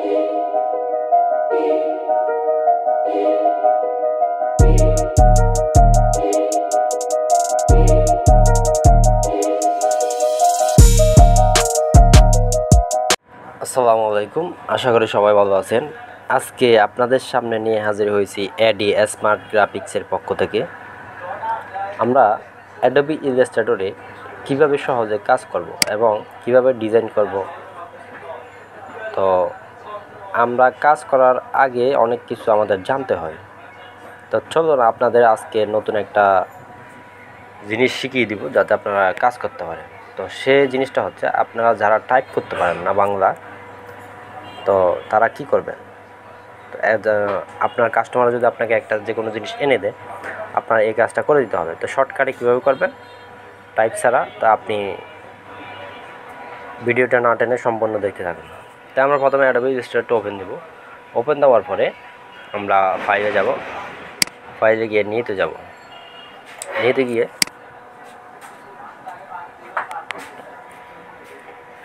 আসসালামু আলাইকুম, আশা করি সবাই ভালো আছেন। আজকে আপনাদের সামনে নিয়ে হাজির হয়েছি এডি স্মার্ট গ্রাফিক্সের পক্ষ থেকে। আমরা অ্যাডোবি ইলাস্ট্রেটরে কিভাবে সহজে কাজ করব এবং কিভাবে ডিজাইন করব। তো আমরা কাজ করার আগে অনেক কিছু আমাদের জানতে হয়। তো চলুন আপনাদের আজকে নতুন একটা জিনিস শিখিয়ে দিব যাতে আপনারা কাজ করতে পারেন। তো সেই জিনিসটা হচ্ছে, আপনারা যারা টাইপ করতে পারেন না বাংলা, তো তারা কি করবেন? আপনার কাস্টমার যদি আপনাকে একটা যে কোনো জিনিস এনে দেয়, আপনার এই কাজটা করে দিতে হবে। তো শর্টকাটে কীভাবে করবেন টাইপ ছাড়া, তো আপনি ভিডিওটা না টেনে সম্পূর্ণ দেখতে থাকুন। তো আমরা প্রথমে অ্যাডোবি ইলাস্ট্রেটরটা ওপেন দেব। ওপেন দেওয়ার পরে আমরা ফাইলে যাব। ফাইলে গিয়ে নিতে যাব। নিতে গিয়ে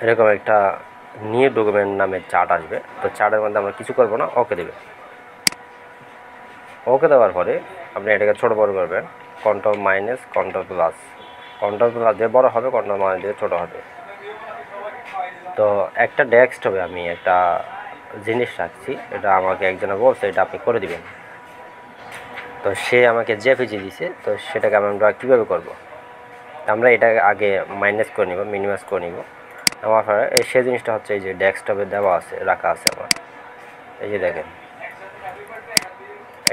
এরকম একটা নিউ ডকুমেন্ট নামের চার্ট আসবে। তো চার্টের মধ্যে আমরা কিছু করব না, ওকে দেবে। ওকে দেওয়ার পরে আপনি এটাকে ছোটো বড় করবেন, control minus control plus. Control plus দিয়ে বড়ো হবে, কন্ট্রোল মাইনাস দিয়ে ছোটো হবে। তো একটা ডেস্কটপে আমি একটা জিনিস রাখছি, এটা আমাকে একজনে বলছে এটা আপনি করে দিবেন। তো সে আমাকে জেপিজি দিছে, তো সেটাকে আমরা কীভাবে করব? আমরা এটা আগে মাইনাস করে নিব, মিনিমাইজ করে নিব। আমার পরে সেই জিনিসটা হচ্ছে এই যে ডেস্কটপে দেওয়া আছে, রাখা আছে আমার। এই যে দেখেন,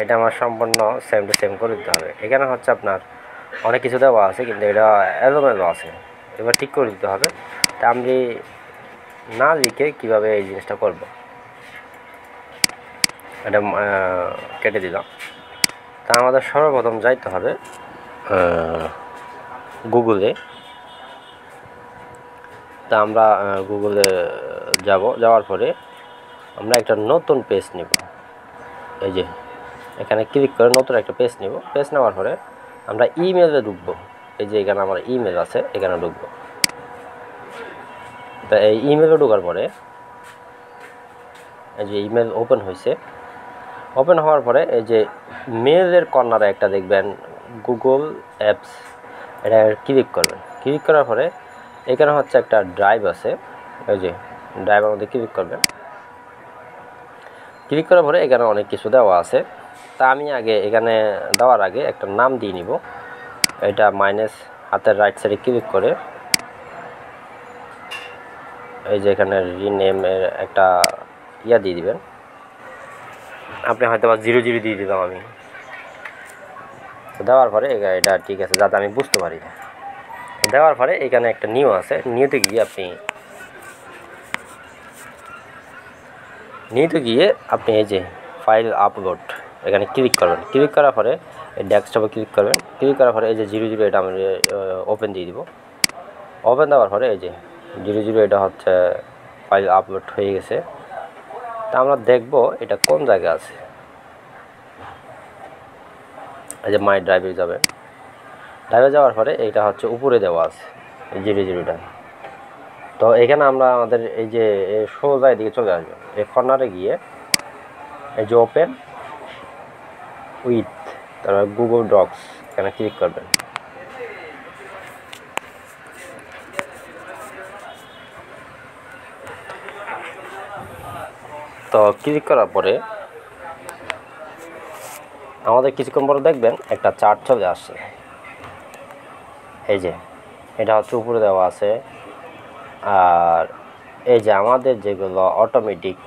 এটা আমার সম্পূর্ণ সেম টু সেম করে দিতে হবে। এখানে হচ্ছে আপনার অনেক কিছু দেওয়া আছে, কিন্তু এটা এলোমেলো আছে, এবার ঠিক করে দিতে হবে। তা আমি না লিখে কীভাবে এই জিনিসটা করব, এটা কেটে দিলাম। তা আমাদের সর্বপ্রথম যাইতে হবে গুগলে। তা আমরা গুগলে যাওয়ার পরে আমরা একটা নতুন পেজ নেব। এই যে এখানে ক্লিক করে নতুন একটা পেজ নেব। পেজ নেওয়ার পরে আমরা ইমেলে ঢুকবো। এই যে এখানে আমার ইমেল আছে, এখানে ঢুকবো। তা এই ইমেলে ঢোকার পরে এই যে ইমেল ওপেন হয়েছে। ওপেন হওয়ার পরে এই যে মেলের কর্নারে একটা দেখবেন গুগল অ্যাপস, এটা ক্লিক করবেন। ক্লিক করার পরে এখানে হচ্ছে একটা ড্রাইভ আছে, এই যে ড্রাইভের মধ্যে ক্লিক করবেন। ক্লিক করার পরে এখানে অনেক কিছু দেওয়া আছে। তা আমি আগে এখানে দেওয়ার আগে একটা নাম দিয়ে নিব। এটা মাইনাস হাতের রাইট সাইডে ক্লিক করে এই যে এখানে রিনেমের একটা ইয়া দিয়ে দিবেন। আপনি হয়তো বা 00 দিয়ে দিলাম আমি। দেওয়ার পরে এটা ঠিক আছে, যাতে আমি বুঝতে পারি। দেওয়ার পরে এখানে একটা নিউ আছে, নিউতে গিয়ে এই যে ফাইল আপলোড, এখানে ক্লিক করবেন। ক্লিক করার পরে এই ডেস্কটপে ক্লিক করবেন। ক্লিক করার পরে এই যে 00 এটা আমি ওপেন দিয়ে দিব। ওপেন দেওয়ার পরে এই যে 00 এটা হচ্ছে ফাইল আপলোড হয়ে গেছে। তা আমরা দেখব এটা কোন জায়গায় আছে। এই যে মাই ড্রাইভে যাবেন। ড্রাইভে যাওয়ার পরে এইটা হচ্ছে উপরে দেওয়া আছে, এই 00টা। তো এখানে আমরা আমাদের এই যে সোজা এদিকে চলে আসবেন। এই কর্নারে গিয়ে এই যে ওপেন উইথ, তারপর গুগল ডক্স, এখানে ক্লিক করবেন। তো ক্লিক করার পরে আমাদের কিছুক্ষণ পরে দেখবেন একটা চার্ট চলে আসছে। এই যে এটা হচ্ছে উপরে দেওয়া আছে। আর এই যে আমাদের যেগুলো অটোমেটিক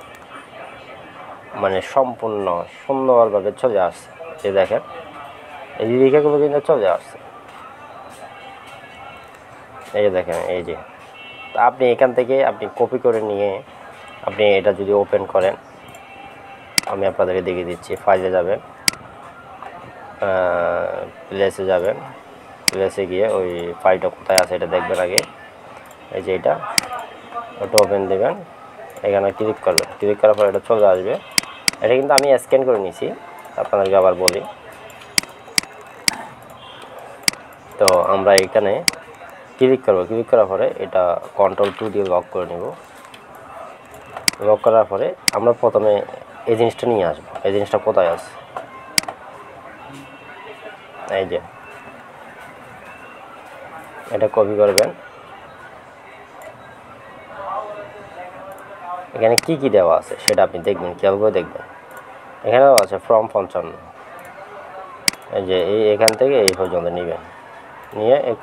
মানে সম্পূর্ণ সুন্দরভাবে চলে আসছে, এই দেখেন এই লেখাগুলো কিন্তু চলে আসছে। এই যে দেখেন, এই যে আপনি এখান থেকে আপনি কপি করে নিয়ে আপনি এটা যদি ওপেন করেন, আমি আপনাদেরকে দেখিয়ে দিচ্ছি। ফাইলে যাবেন, প্লেসে যাবেন। প্লেসে গিয়ে ওই ফাইলটা কোথায় আছে এটা দেখবেন আগে। এই যে এটা, ওটা ওপেন দেবেন। এখানে ক্লিক করবেন। ক্লিক করার পর এটা চলে আসবে। এটা কিন্তু আমি স্ক্যান করে নিয়েছি, আপনাদেরকে আবার বলি। তো আমরা এখানে ক্লিক করব। ক্লিক করার পরে এটা কন্ট্রোল 2 দিয়ে লক করে নেব। লক করার পরে আমরা প্রথমে এই জিনিসটা নিয়ে আসবো। এই জিনিসটা কোথায় আছে, এই যে এটা কপি করবেন। এখানে কি কি দেওয়া আছে সেটা আপনি দেখবেন, খেয়াল করে দেখবেন। এখানেও আছে ফর্ম 55, এই যে এখান থেকে এই পর্যন্ত নেবেন, নিয়ে এই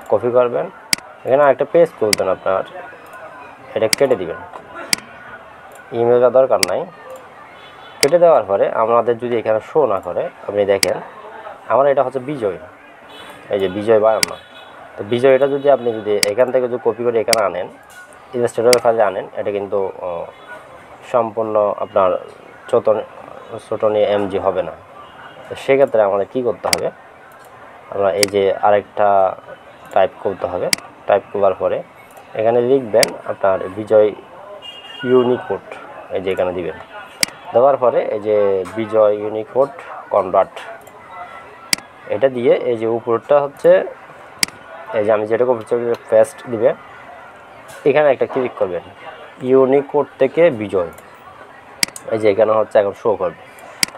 কপি করবেন। এখানে একটা পেজ খুলবেন আপনার, এটা কেটে দিবেন, ইমেলটা দরকার নাই। কেটে দেওয়ার পরে আমাদের যদি এখানে শো না করে, আপনি দেখেন আমার এটা হচ্ছে বিজয়, এই যে বিজয় 52। তো বিজয়টা যদি আপনি এখান থেকে যদি কপি করে এখানে আনেন, ইলাস্ট্রেটরের ফাইলে আনেন, এটা কিন্তু সম্পূর্ণ আপনার ছোটনি এমজি হবে না। তো সেক্ষেত্রে আমাদের কী করতে হবে, আমরা এই যে আরেকটা টাইপ করতে হবে। টাইপ করার পরে এখানে লিখবেন আপনার বিজয় ইউনিকোড, এই যে এখানে দিবেন। দেওয়ার পরে এই যে বিজয় ইউনিকোড কনভার্ট, এটা দিয়ে এই যে উপরটা হচ্ছে এই যে আমি যেটা কপি পেস্ট দিবে, এখানে একটা ক্লিক করবেন, ইউনিকোড থেকে বিজয়, এই যে এখানে হচ্ছে এখন শো করবে।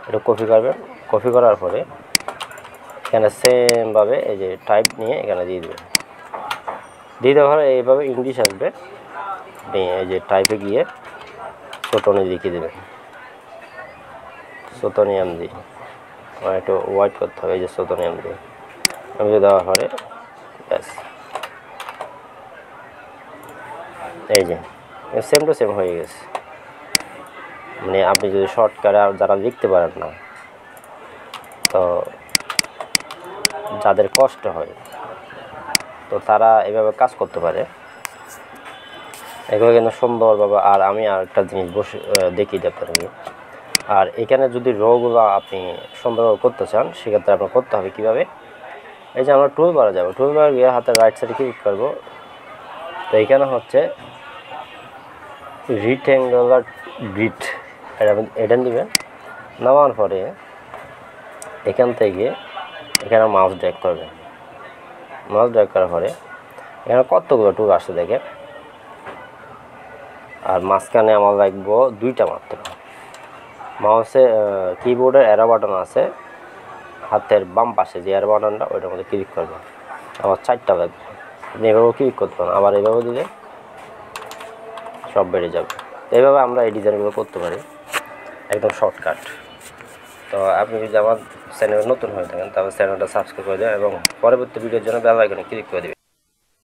এটা কপি করবেন, কপি করার পরে এখানে সেমভাবে এই যে টাইপ নিয়ে এখানে দিয়ে দেবেন। দিয়ে দেওয়ার পরে এইভাবে ইংলিশ আসবে, এই যে টাইপে গিয়ে ছোটনি লিখে দেবেন, ছোটনি এমজি, একটু ওয়াইট করতে হবে, এই যে ছোটনি এমজি দেওয়ার পরে ব্যাস, এই যে সেম টু সেম হয়ে গেছে। মানে আপনি যদি শর্টকাটে যারা লিখতে পারেন না, তো যাদের কষ্ট হয়, তো তারা এভাবে কাজ করতে পারে, এগুলো কিন্তু সুন্দরভাবে। আর আমি আরেকটা জিনিস দেখিয়ে দিই আপনাকে। আর এখানে যদি রোগুলো আপনি সুন্দরভাবে করতে চান, সেক্ষেত্রে আপনার করতে হবে কীভাবে, এই যে আমরা টুল বারে যাবো, টুল বার গিয়ে হাতের রাইট সাইডে ক্লিক করবো। তো এখানে হচ্ছে রিক্ট্যাঙ্গুলার গ্রিড, এটা নেবেন। নেওয়ার পরে এখান থেকে এখানে মাউস ড্র্যাগ করবেন। মাউস ড্র্যাগ করার পরে এখানে কতগুলো টুল আসছে দেখেন। আর মাঝখানে আমার লাগবো 2টা মাত্র। মাউসে কিবোর্ডের অ্যারো বাটন আছে, হাতের বাম পাশে যে অ্যারো বাটনটা, ওইটার মধ্যে ক্লিক করবেন। আবার 4টা লাগবে, আপনি এভাবেও ক্লিক করতে পারেন, আবার এভাবে দিলে সব বেড়ে যাবে। এইভাবে আমরা এই ডিজাইনগুলো করতে পারি, একদম শর্টকাট। তো আপনি যদি আমার চ্যানেলে নতুন হয়ে থাকেন, তাহলে চ্যানেলটা সাবস্ক্রাইব করে দেবেন এবং পরবর্তী ভিডিওর জন্য বেল আইকনে ক্লিক করে দেবেন।